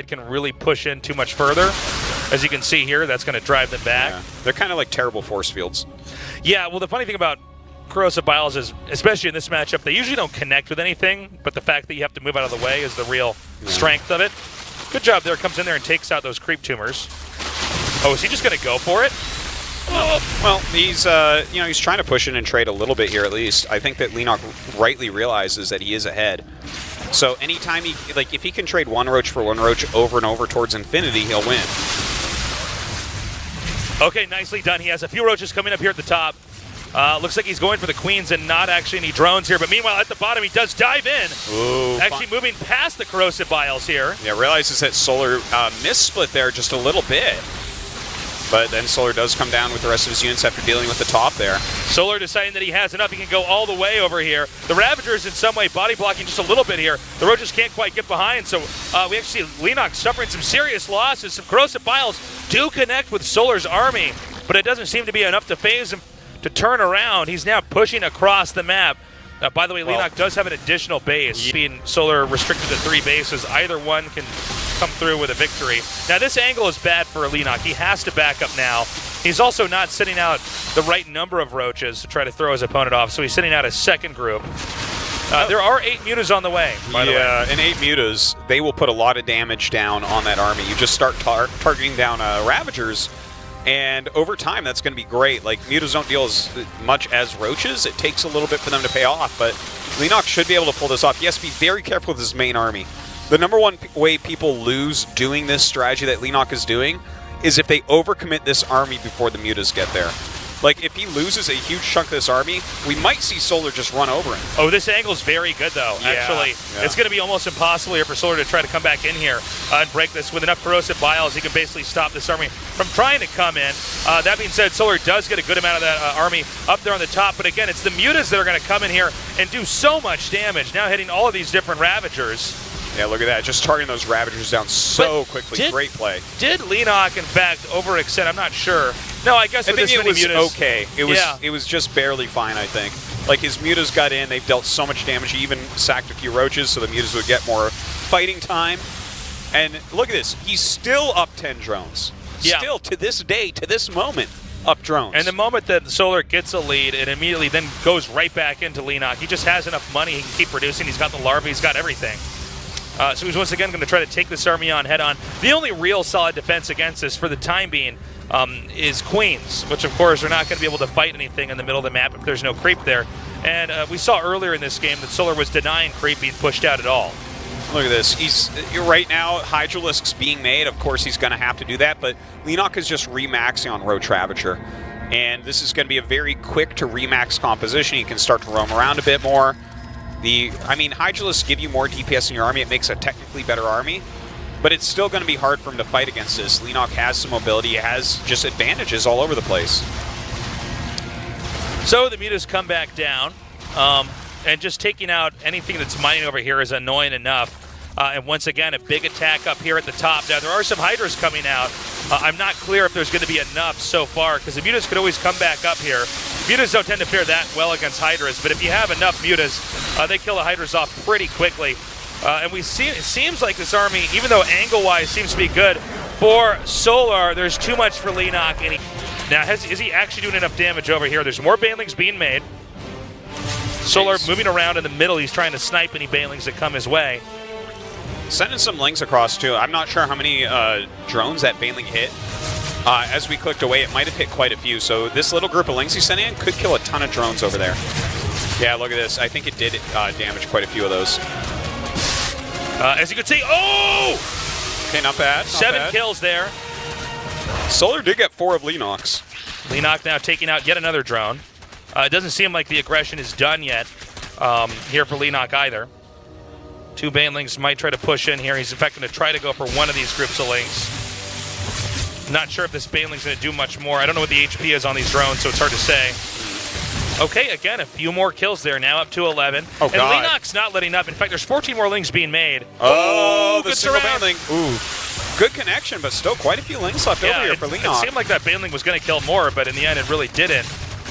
can really push in too much further. As you can see here, that's going to drive them back. Yeah. They're kind of like terrible force fields. Yeah, well, the funny thing about Corrosive Biles is, especially in this matchup, they usually don't connect with anything, but the fact that you have to move out of the way is the real strength of it. Good job there. Comes in there and takes out those creep tumors. Oh, is he just going to go for it? Oh. Well, he's he's trying to push in and trade a little bit here at least. I think that Leenock rightly realizes that he is ahead. So anytime if he can trade one roach for one roach over and over towards infinity, he'll win. Okay, nicely done. He has a few roaches coming up here at the top. Looks like he's going for the queens and not actually any drones here. But meanwhile, at the bottom, he does dive in. Ooh, actually moving past the Corrosive Biles here. Yeah, realizes that Solar missplit there just a little bit. But then Solar does come down with the rest of his units after dealing with the top there. Solar deciding that he has enough. He can go all the way over here. The Ravagers in some way body blocking just a little bit here. The Roaches can't quite get behind, so we actually see Leenock suffering some serious losses. Some Corrosive Biles do connect with Solar's army, but it doesn't seem to be enough to phase him to turn around. He's now pushing across the map. By the way, Leenock does have an additional base. Being Solar restricted to 3 bases, either one can come through with a victory. Now this angle is bad for Leenock. He has to back up now. He's also not sending out the right number of roaches to try to throw his opponent off, so he's sending out a second group. There are 8 mutas on the way, by the way. Yeah, and 8 mutas, they will put a lot of damage down on that army. You just start targeting down Ravagers, and over time that's going to be great. Like, mutas don't deal as much as roaches. It takes a little bit for them to pay off, but Leenock should be able to pull this off. Yes, be very careful with his main army. The number one way people lose doing this strategy that Leenock is doing is if they overcommit this army before the mutas get there. Like, if he loses a huge chunk of this army, we might see Solar just run over him. Oh, this angle's very good, though, actually. Yeah. It's going to be almost impossible here for Solar to try to come back in here and break this. With enough Corrosive Biles, he can basically stop this army from trying to come in. That being said, Solar does get a good amount of that army up there on the top. But again, it's the mutas that are going to come in here and do so much damage, now hitting all of these different Ravagers. Yeah, look at that. Just targeting those Ravagers down so quickly. Great play. Did Leenock, in fact, overextend? I'm not sure. No, I guess I think it was mutas, okay. It was just barely fine, I think. Like, his mutas got in. They've dealt so much damage. He even sacked a few roaches so the mutas would get more fighting time. And look at this. He's still up 10 drones. Yeah. Still, to this day, to this moment, up drones. And the moment that Solar gets a lead, it immediately then goes right back into Leenock. He just has enough money. He can keep producing. He's got the larvae. He's got everything. So he's once again going to try to take this army on head-on. The only real solid defense against this for the time being is Queens, which of course are not going to be able to fight anything in the middle of the map if there's no creep there. And we saw earlier in this game that Solar was denying creep being pushed out at all. Look at this. You're right now, Hydralisk's being made. Of course, he's going to have to do that, but Leenock is just remaxing on Roach Ravager. And this is going to be a very quick to remax composition. You can start to roam around a bit more. Hydralisks give you more DPS in your army. It makes a technically better army, but it's still going to be hard for him to fight against this. Leenock has some mobility. He has just advantages all over the place. So the mutas come back down, and just taking out anything that's mining over here is annoying enough. And once again, a big attack up here at the top. Now, there are some Hydras coming out. I'm not clear if there's going to be enough so far, because the mutas could always come back up here. Mutas don't tend to fare that well against Hydras, but if you have enough mutas, they kill the Hydras off pretty quickly. And it seems like this army, even though angle-wise seems to be good, for Solar, there's too much for Leenock. Now, is he actually doing enough damage over here? There's more Banelings being made. Solar moving around in the middle. He's trying to snipe any Banelings that come his way. Sending some links across, too. I'm not sure how many drones that Baneling hit. As we clicked away, it might have hit quite a few. So this little group of links he sent in could kill a ton of drones over there. Yeah, look at this. I think it did damage quite a few of those. As you can see, oh! Okay, not bad. 7 kills there. Solar did get 4 of Leenock's. Leenock now taking out yet another drone. It doesn't seem like the aggression is done yet here for Leenock either. 2 Banelings might try to push in here. He's in fact going to try to go for one of these groups of links. Not sure if this Baneling's going to do much more. I don't know what the HP is on these drones, so it's hard to say. Okay, again, a few more kills there, now up to 11. Oh, and God. Leenock's not letting up. In fact, there's 14 more links being made. Oh, the good single surround. Baneling. Ooh, good connection, but still quite a few links left over here for Leenock. It seemed like that Baneling was going to kill more, but in the end, it really didn't.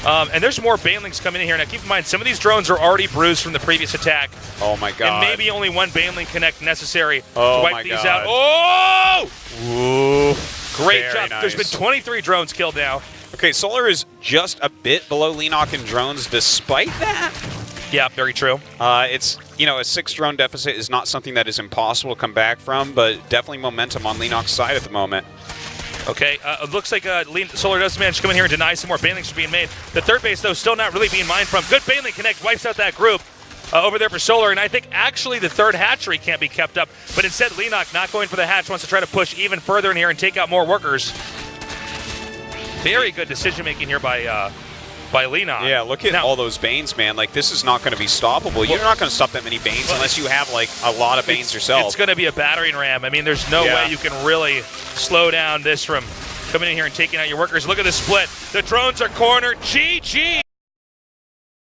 And there's more banelings coming in here. Now, keep in mind, some of these drones are already bruised from the previous attack. Oh, my God. And maybe only one baneling connect necessary to Oh, wipe my these God. out. Oh! Ooh. Great Very job. nice. There's been 23 drones killed now. Okay, Solar is just a bit below Leenock in drones despite that. Yeah, very true. It's, a 6-drone deficit is not something that is impossible to come back from, but definitely momentum on Leenock's side at the moment. Okay, it looks like Solar does manage to come in here and deny some more banelings from being made. The third base, though, still not really being mined from. Good baneling connect, wipes out that group over there for Solar, and I think actually the third hatchery can't be kept up, but instead Leenock not going for the hatch, wants to try to push even further in here and take out more workers. Very good decision-making here by Leenock. Yeah, look at all those Banes, man. Like, this is not going to be stoppable. You're not going to stop that many Banes unless you have, like, a lot of Banes yourself. It's going to be a battering ram. I mean, there's no way you can really slow down this from coming in here and taking out your workers. Look at the split. The drones are cornered. GG!